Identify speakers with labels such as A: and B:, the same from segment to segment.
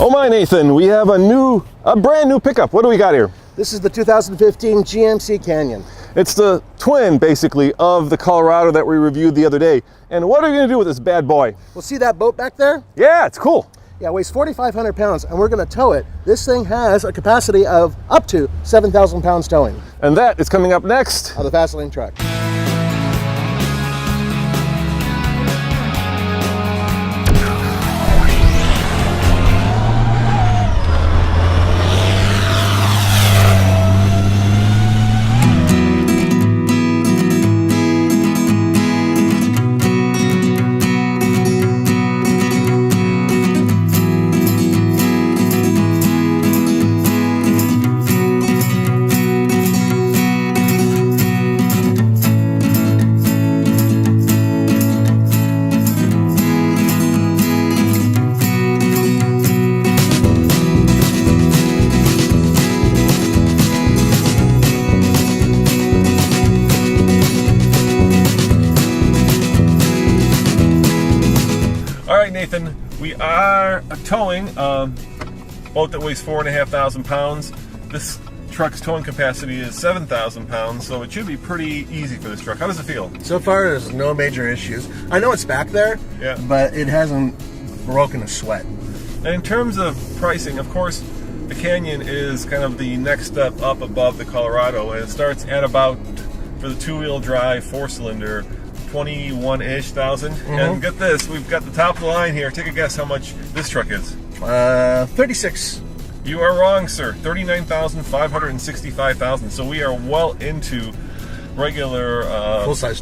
A: Oh my, Nathan, we have a brand new pickup. What do we got here?
B: This is the 2015 GMC Canyon.
A: It's the twin, basically, of the Colorado that we reviewed the other day. And what are you gonna do with this bad boy?
B: Well, see that boat back there?
A: Yeah, it's cool.
B: Yeah, it weighs 4,500 pounds, and we're gonna tow it. This thing has a capacity of up to 7,000 pounds towing.
A: And that is coming up next
B: On the Fast Lane truck.
A: Nathan, we are towing a boat that weighs 4,500 pounds. This truck's towing capacity is 7,000 pounds, so it should be pretty easy for this truck. How does it feel?
B: So far, there's no major issues. I know it's back there,
A: yeah,
B: but it hasn't broken a sweat.
A: And in terms of pricing, of course, the Canyon is kind of the next step up above the Colorado, and it starts at about, for the two-wheel drive, four-cylinder, 21-ish thousand. And get this, we've got the top of the line here. Take a guess how much this truck is.
B: 36.
A: You are wrong, sir. 39,565,000. So we are well into regular
B: full-size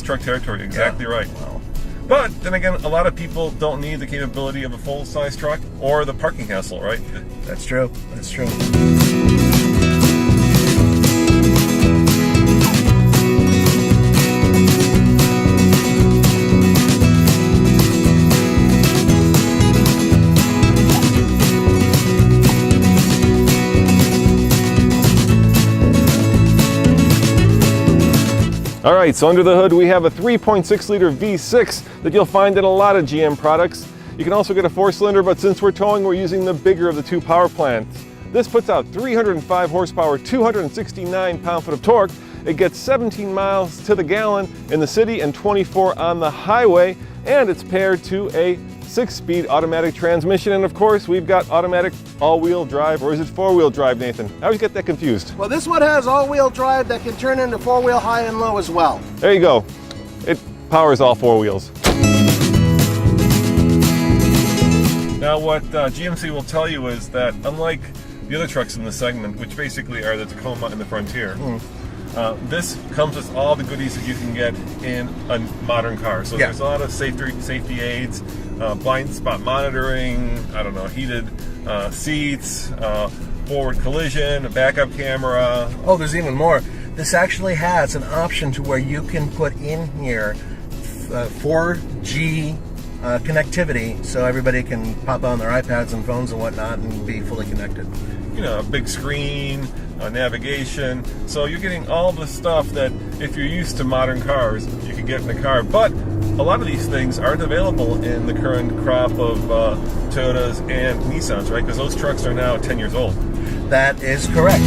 B: truck
A: territory. Exactly right.
B: Wow.
A: But then again, a lot of people don't need the capability of a full-size truck or the parking hassle, right?
B: That's true. That's true.
A: All right, so under the hood we have a 3.6 liter V6 that you'll find in a lot of GM products. You can also get a 4-cylinder, but since we're towing, we're using the bigger of the two power plants. This puts out 305 horsepower, 269 pound-foot of torque. It gets 17 miles to the gallon in the city and 24 on the highway, and it's paired to a 6-speed automatic transmission. And of course, we've got automatic all-wheel drive, or is it 4-wheel drive, Nathan? I always get that confused.
B: Well, this one has all-wheel drive that can turn into 4-wheel high and low as well.
A: There you go. It powers all 4 wheels. Now what GMC will tell you is that unlike the other trucks in the segment, which basically are the Tacoma and the Frontier, this comes with all the goodies that you can get in a modern car. So there's a lot of safety aids, blind spot monitoring, I don't know, heated seats, forward collision, a backup camera.
B: Oh, there's even more. This actually has an option to where you can put in here 4G connectivity, so everybody can pop on their iPads and phones and whatnot and be fully connected.
A: You know, a big screen, navigation. So you're getting all the stuff that if you're used to modern cars, you can get in the car. But a lot of these things aren't available in the current crop of Toyotas and Nissans, right? Because those trucks are now 10 years old.
B: That is correct.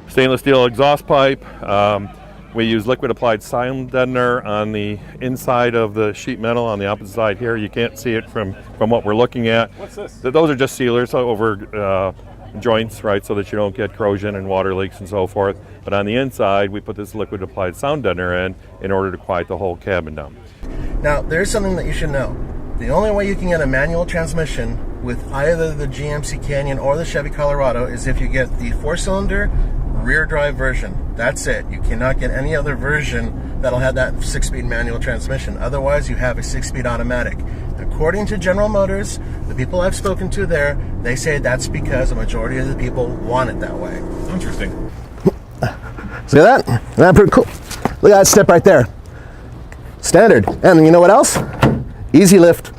C: Stainless steel exhaust pipe. We use liquid applied sound deadener on the inside of the sheet metal on the opposite side here. You can't see it from what we're looking at.
A: What's this?
C: Those are just sealers over joints, right, so that you don't get corrosion and water leaks and so forth. But on the inside, we put this liquid applied sound deadener in order to quiet the whole cabin down.
B: Now, there's something that you should know. The only way you can get a manual transmission with either the GMC Canyon or the Chevy Colorado is if you get the 4-cylinder rear drive version. That's it. You cannot get any other version that'll have that 6-speed manual transmission. Otherwise, you have a 6-speed automatic. According to General Motors, the people I've spoken to there, they say that's because a majority of the people want it that way.
A: Interesting.
B: See that? Isn't that pretty cool? Look at that step right there. Standard. And you know what else? Easy lift,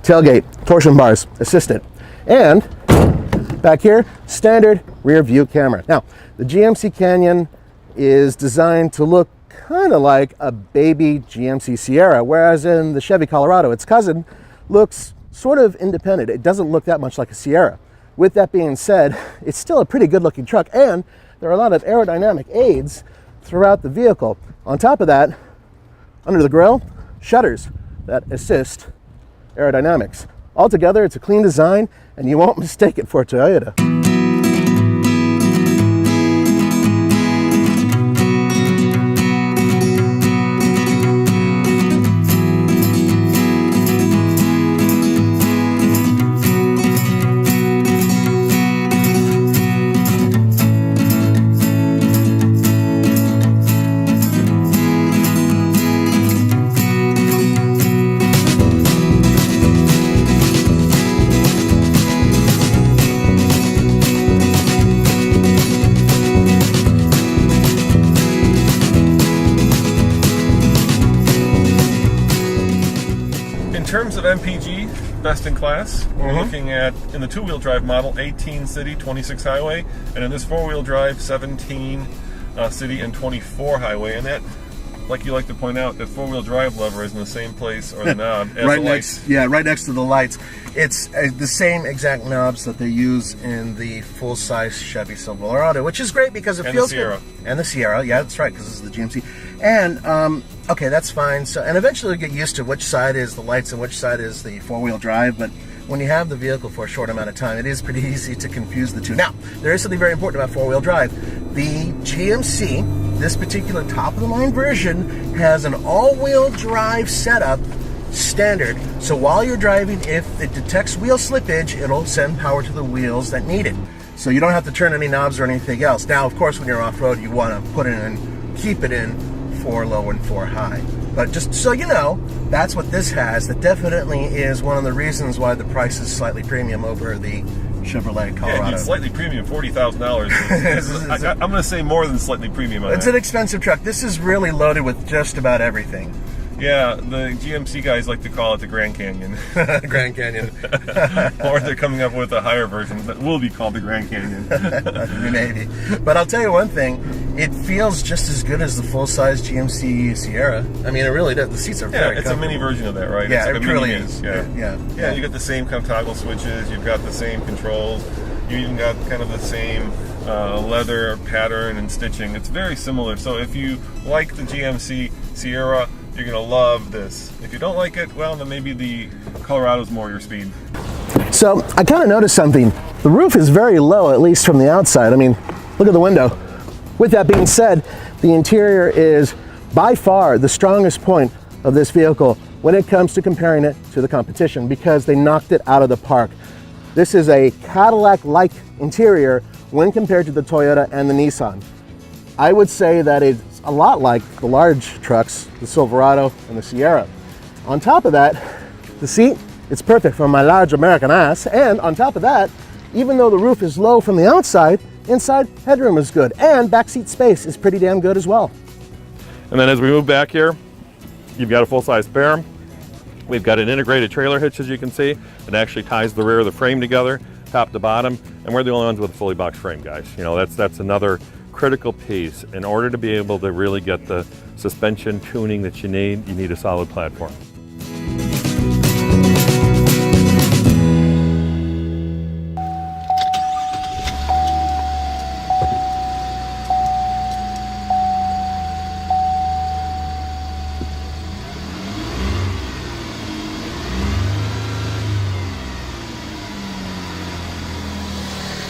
B: tailgate. torsion bars, assistant. And back here, standard rear view camera. Now, the GMC Canyon is designed to look kind of like a baby GMC Sierra, whereas in the Chevy Colorado, its cousin, looks sort of independent. It doesn't look that much like a Sierra. With that being said, it's still a pretty good looking truck, and there are a lot of aerodynamic aids throughout the vehicle. On top of that, under the grille, shutters that assist aerodynamics. Altogether, it's a clean design, and you won't mistake it for a Toyota.
A: In terms of MPG, best in class, we're looking at, in the two-wheel drive model, 18 city, 26 highway, and in this four-wheel drive, 17 city and 24 highway. And that, like you like to point out, that four-wheel drive lever is in the same place, or the knob, as
B: right
A: the
B: next,
A: lights.
B: yeah, right next to the lights. It's the same exact knobs that they use in the full-size Chevy Silverado, which is great because it feels good. And the Sierra, yeah, that's right, because this is the GMC. And okay, that's fine. So, and eventually you get used to which side is the lights and which side is the four-wheel drive. But when you have the vehicle for a short amount of time, it is pretty easy to confuse the two. Now, there is something very important about four-wheel drive. The GMC, this particular top-of-the-line version, has an all-wheel drive setup standard. So while you're driving, if it detects wheel slippage, it'll send power to the wheels that need it. So you don't have to turn any knobs or anything else. Now, of course, when you're off-road, you want to put it in, keep it in 4 low and 4 high. But just so you know, that's what this has. That definitely is one of the reasons why the price is slightly premium over the Chevrolet Colorado.
A: Yeah, I mean, slightly premium, $40,000. I'm going to say more than slightly premium on
B: It's
A: that.
B: an expensive truck. This is really loaded with just about everything.
A: Yeah, the GMC guys like to call it the Grand Canyon.
B: Grand Canyon.
A: Or they're coming up with a higher version that will be called the Grand Canyon.
B: Maybe. But I'll tell you one thing, it feels just as good as the full-size GMC Sierra. I mean, it really does. The seats are very
A: it's a mini version of that, right?
B: Yeah,
A: it's like
B: it
A: a
B: really
A: mini
B: is.
A: Yeah, you got the same kind of toggle switches, you've got the same controls, you even got kind of the same leather pattern and stitching. It's very similar. So if you like the GMC Sierra, you're going to love this. If you don't like it, well, then maybe the Colorado's more your speed.
B: So I kind of noticed something. The roof is very low, at least from the outside. I mean, look at the window. With that being said, the interior is by far the strongest point of this vehicle when it comes to comparing it to the competition, because they knocked it out of the park. This is a Cadillac-like interior when compared to the Toyota and the Nissan. I would say that it's a lot like the large trucks, the Silverado and the Sierra. On top of that, the seat, it's perfect for my large American ass. And on top of that, even though the roof is low from the outside, inside headroom is good. And backseat space is pretty damn good as well.
C: And then as we move back here, you've got a full-size spare. We've got an integrated trailer hitch, as you can see. It actually ties the rear of the frame together, top to bottom. And we're the only ones with a fully boxed frame, guys. You know, that's another critical piece. In order to be able to really get the suspension tuning that you need a solid platform.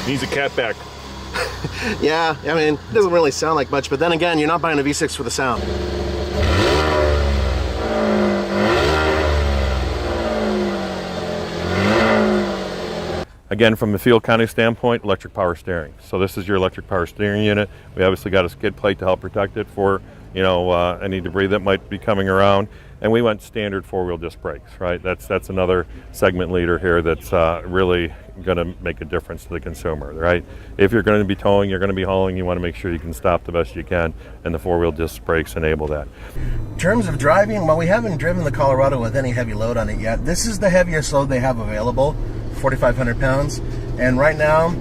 A: Needs a catback.
B: Yeah, I mean, it doesn't really sound like much, but then again, you're not buying a V6 for the sound.
C: Again, from a fuel economy standpoint, electric power steering. So this is your electric power steering unit. We obviously got a skid plate to help protect it for, you know, any debris that might be coming around. and we went standard 4-wheel disc brakes, right? That's another segment leader here that's really going to make a difference to the consumer, right? If you're going to be towing, you're going to be hauling, you want to make sure you can stop the best you can, and the 4-wheel disc brakes enable that.
B: In terms of driving, well, we haven't driven the Colorado with any heavy load on it yet. This is the heaviest load they have available, 4,500 pounds. And right now,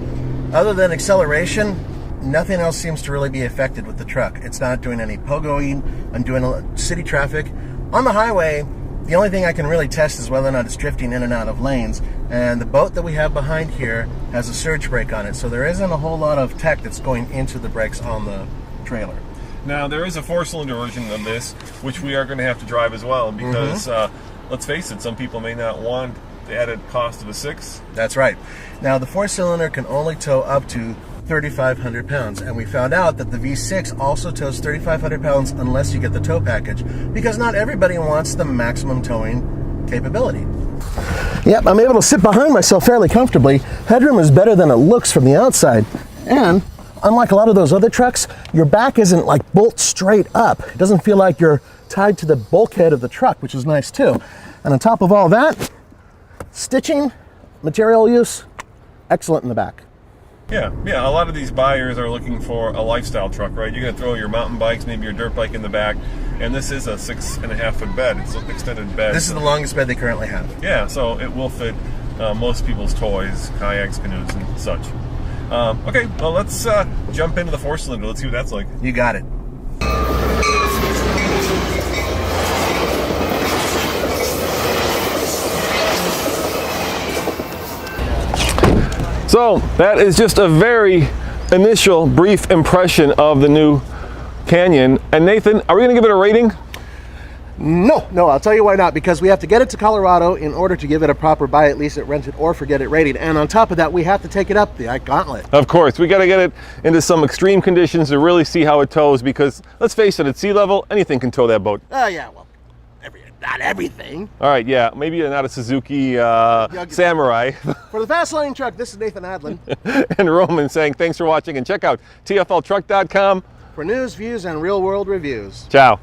B: other than acceleration, nothing else seems to really be affected with the truck. It's not doing any pogoing and doing city traffic. On the highway, the only thing I can really test is whether or not it's drifting in and out of lanes. And the boat that we have behind here has a surge brake on it, so there isn't a whole lot of tech that's going into the brakes on the trailer.
A: Now, there is a 4-cylinder version of this, which we are going to have to drive as well, because let's face it, some people may not want the added cost of a 6.
B: That's right. Now, the 4-cylinder can only tow up to 3,500 pounds, and we found out that the V6 also tows 3,500 pounds unless you get the tow package, because not everybody wants the maximum towing capability. Yep, I'm able to sit behind myself fairly comfortably. Headroom is better than it looks from the outside, and unlike a lot of those other trucks, your back isn't like bolt straight up. It doesn't feel like you're tied to the bulkhead of the truck, which is nice too. And on top of all that, stitching, material use, excellent in the back.
A: Yeah, a lot of these buyers are looking for a lifestyle truck, right? You're going to throw your mountain bikes, maybe your dirt bike in the back, and this is a 6.5-foot bed. It's an extended bed.
B: This is the longest bed they currently have.
A: Yeah, so it will fit most people's toys, kayaks, canoes, and such. Okay, well, let's jump into the 4-cylinder. Let's see what that's like.
B: You got it.
A: So that is just a very initial brief impression of the new Canyon. And Nathan, are we going to give it a rating?
B: No, I'll tell you why not. Because we have to get it to Colorado in order to give it a proper buy it, lease it, rent it, or forget it rating. And on top of that, we have to take it up the gauntlet.
A: Of course, we got to get it into some extreme conditions to really see how it tows, because let's face it, at sea level, anything can tow that boat.
B: Oh, yeah, well, not everything.
A: All right, yeah, maybe not a Suzuki Samurai.
B: For the Fast Lane Truck, this is Nathan Adlin.
A: And Roman saying thanks for watching, and check out tfltruck.com
B: for news, views, and real-world reviews.
A: Ciao.